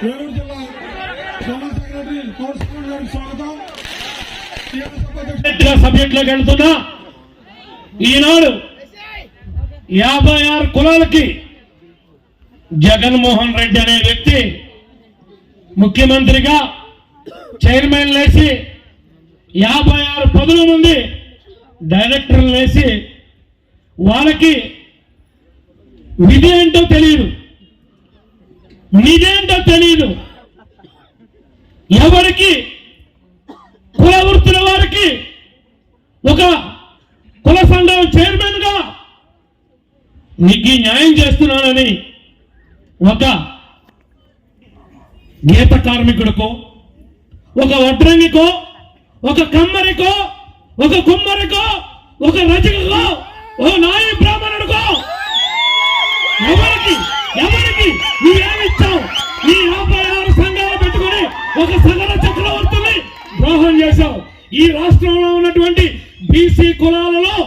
ఏలూరు జిల్లా general secretary కోర్సుపూడి గారికి స్వాగతం. సబ్జెక్టులోకి వెళ్తున్నా. ఈనాడు 56 కులాలకి జగన్మోహన్ రెడ్డి అనే వ్యక్తి ముఖ్యమంత్రిగా చైర్మన్ లేసి 56 పదుల మంది డైరెక్టర్లు వేసి వాళ్ళకి విధి ఏంటో తెలియదు, నిజేంటో తెలియదు. ఎవరికి కుల వృత్తుల వారికి ఒక కుల సంఘం చైర్మన్ గా నీకు న్యాయం చేస్తున్నానని ఒక గీత కార్మికుడికో, ఒక వడ్రంగికో, ఒక కమ్మరికో, ఒక కుమ్మరికో, ఒక రచకకో, ఒక నాయ బ్రాహ్మణుడికో ఎవరికి రాష్ట్రంలో ఉన్నటువంటి బీసీ కులాలలో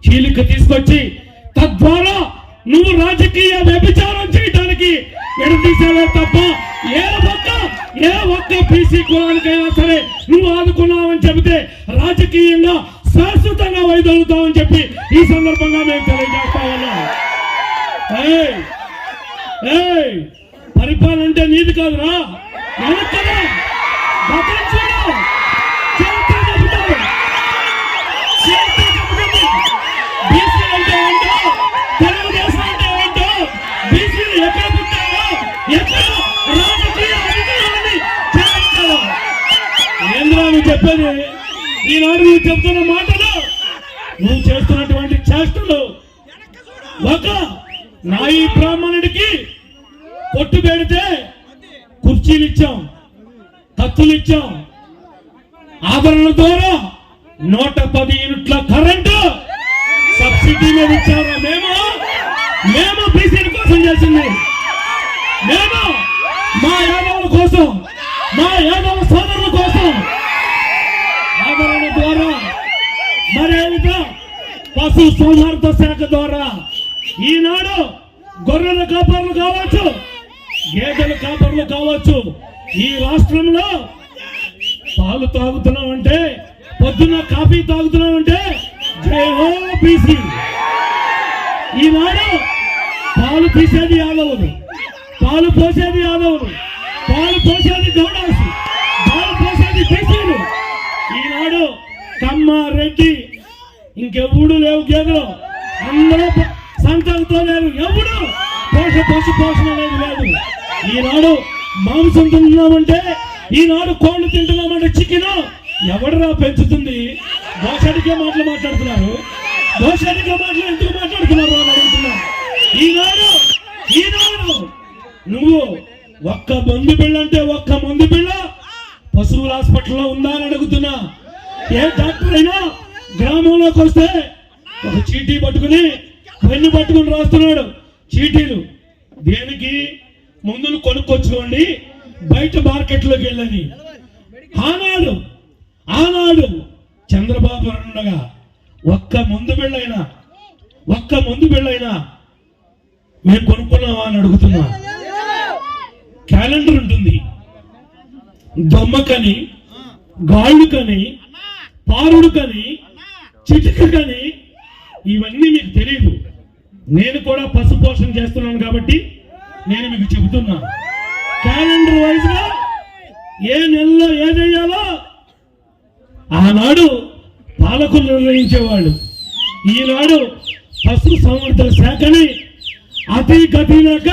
చీలిక తీసుకొచ్చి తద్వారా నువ్వు రాజకీయ వ్యభిచారం చేయడానికి ఎడతీసావే తప్ప ఏ ఒక్క బీసీ కులానికైనా సరే నువ్వు ఆదుకున్నావని చెబితే రాజకీయంగా శాశ్వతంగా వైదొలుగుతామని చెప్పి ఈ సందర్భంగా మేము తెలియజేస్తా ఉన్నాం. పరిపాలన అంటే నీది కాదురా, వెనక్కదా బీసీ అంటే ఏంటో, తెలుగుదేశం అంటే ఏంటో, బీసీలు ఎక్కడ పుట్టారో, ఎక్కడ రాజకీయ అధికారాన్ని చేయించాలో ఏంద్రా నువ్వు చెప్పేది? ఈనాడు నువ్వు చెప్తున్న మాటలు, నువ్వు చేస్తున్నటువంటి చేష్టలు ఒక నాయి బ్రాహ్మణుడికి కొట్టు పెడితే కుర్చీలు ఇచ్చాం, కత్తులు ఇచ్చాం, ఆదరణ ద్వారా 110 యూనిట్ల కరెంటు సబ్సిడీ మీద ఇచ్చారా? మేము బీసీల కోసం చేసింది, మేము మా యాదవుల కోసం, మా యాదవ సోదరుల కోసం ఆదరణ ద్వారా, మరేవిధంగా పశు సంవర్ధ శాఖ ద్వారా ఈనాడు గొర్రెల కాపర్లు కావచ్చు, గేదెల కాపర్లు కావచ్చు, ఈ రాష్ట్రంలో పాలు తాగుతున్నామంటే, పొద్దున్న కాఫీ తాగుతున్నామంటే జై హో బీసీ. ఈనాడు పాలు తీసేది యాదవులు, పాలు పోసేది యాదవులు, పాలు పోసేది గౌడాసు, పాలు పోసేది బీసీలు. ఈనాడు కమ్మ, రెడ్డి, ఇంకెప్పుడు లేవు గేదెలు, అందరూ సంతలతో లేరు, ఎవడు పశు పోషణ అనేది లేదు. ఈనాడు మాంసం తింటున్నామంటే, ఈనాడు కోళ్ళు తింటున్నామంటే చికెన్ ఎవడరా పెంచుతుంది? దోషడికే మాటలు మాట్లాడుతున్నారు, దోషడికే మాటలు ఎందుకు మాట్లాడుతున్నారు అని అడుగుతున్నారు. ఈనాడు నువ్వు ఒక్క మందు బిళ్ళ అంటే ఒక్క మందు బిళ్ళ పశువుల హాస్పిటల్లో ఉందా అని అడుగుతున్నా. ఏ డాక్టర్ అయినా గ్రామంలోకి వస్తే ఒక చీటీ పట్టుకుని, పెన్ను పట్టుకుని రాస్తున్నాడు చీటీలు. దేనికి? మందులు కొనుక్కొచ్చుకోండి, బయట మార్కెట్లోకి వెళ్ళని. ఆనాడు చంద్రబాబు ఉండగా ఒక్క మందు బిళ్ళైనా మేము కొనుక్కున్నావా అని అడుగుతున్నా. క్యాలెండర్ ఉంటుంది, దొమ్మకని, గాళ్ళుకని, పారుడుకని, చిటికని, ఇవన్నీ మీకు తెలియదు. నేను కూడా పశు పోషణ చేస్తున్నాను కాబట్టి నేను మీకు చెబుతున్నా. క్యాలెండర్ వైజ్ గా ఏ నెలలో ఏదయ్యాలో ఆనాడు పాలకులు నిర్ణయించేవాళ్ళు. ఈనాడు పశు సంవర్ధన శాఖని అతి గతి లేక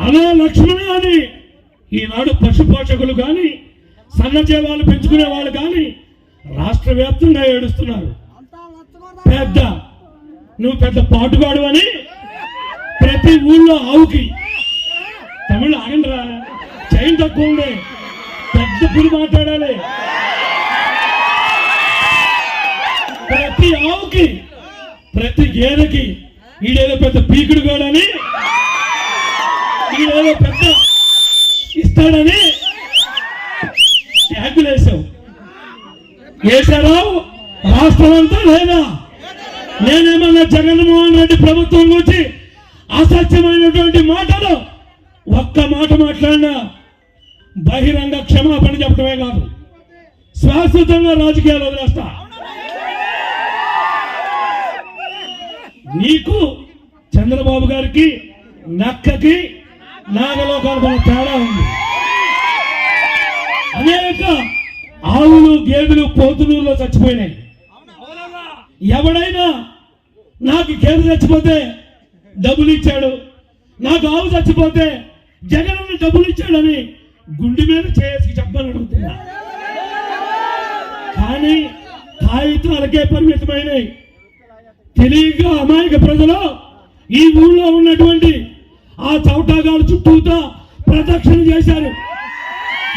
అలా లక్ష్మణ అని ఈనాడు పశు పోషకులు కానీ, సన్నజీవాలు పెంచుకునే వాళ్ళు కానీ రాష్ట్ర వ్యాప్తంగా ఏడుస్తున్నారు. నువ్వు పెద్ద పాటుగాడు అని ప్రతి ఊళ్ళో ఆవుకి, తమిళ ఆగండ్రా, చైన్ తక్కువ ఉండే, పెద్ద పులి మాట్లాడాలి. ప్రతి ఆవుకి, ప్రతి గేదెకి ఈడేదో పెద్ద పీకుడు గాడని, ఈడేదో పెద్ద ఇస్తాడని ట్యాగులు వేశారు. రాష్ట్రం అంతా లేదా? నేనేమన్నా జగన్మోహన్ రెడ్డి ప్రభుత్వం గురించి అసత్యమైనటువంటి మాటలు ఒక్క మాట మాట్లాడినా బహిరంగ క్షమాపణ చెప్పడమే కాదు, శాశ్వతంగా రాజకీయాలు వదిలేస్తా. నీకు చంద్రబాబు గారికి నక్కకి నాగలోకాలకు తేడా ఉంది. అనేక ఆవులు, గేదెలు పోతులూరులో చచ్చిపోయినాయి. ఎవడైనా నాకు గేదె చచ్చిపోతే డబ్బులు ఇచ్చాడు, నాకు ఆవు చచ్చిపోతే జగన్ డబ్బులు ఇచ్చాడని గుండె మీద చేసి చెప్పని అడుగుతున్నా. కానీ కాగితాలకే పరిమితమైనవి. తెలియక అమాయక ప్రజలు ఈ ఊళ్ళో ఉన్నటువంటి ఆ చౌటాగాడు చుట్టూతో ప్రదక్షిణ చేశారు.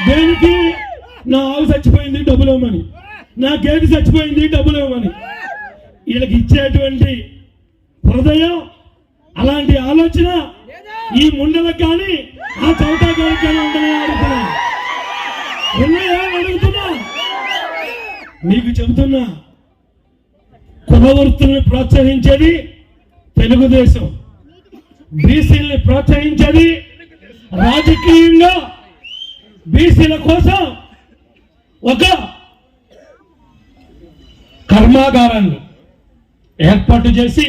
దేనికి? నా ఆవు చచ్చిపోయింది డబ్బులు ఇవ్వమని, నా గేదె చచ్చిపోయింది డబ్బులు ఇవ్వమని. వీళ్ళకి ఇచ్చేటువంటి హృదయం, అలాంటి ఆలోచన ఈ ముండలకు కానీ ఆ చౌటాగాడికి కానీ ఉండాలని అడుగుతున్నా. ఉన్నాయా అడుగుతున్నా. మీకు చెబుతున్నా, కుల వృత్తుల్ని ప్రోత్సహించేది తెలుగుదేశం, బీసీల్ని ప్రోత్సహించేది రాజకీయంగా బీసీల కోసం ఒక కర్మాగారాన్ని ఏర్పాటు చేసి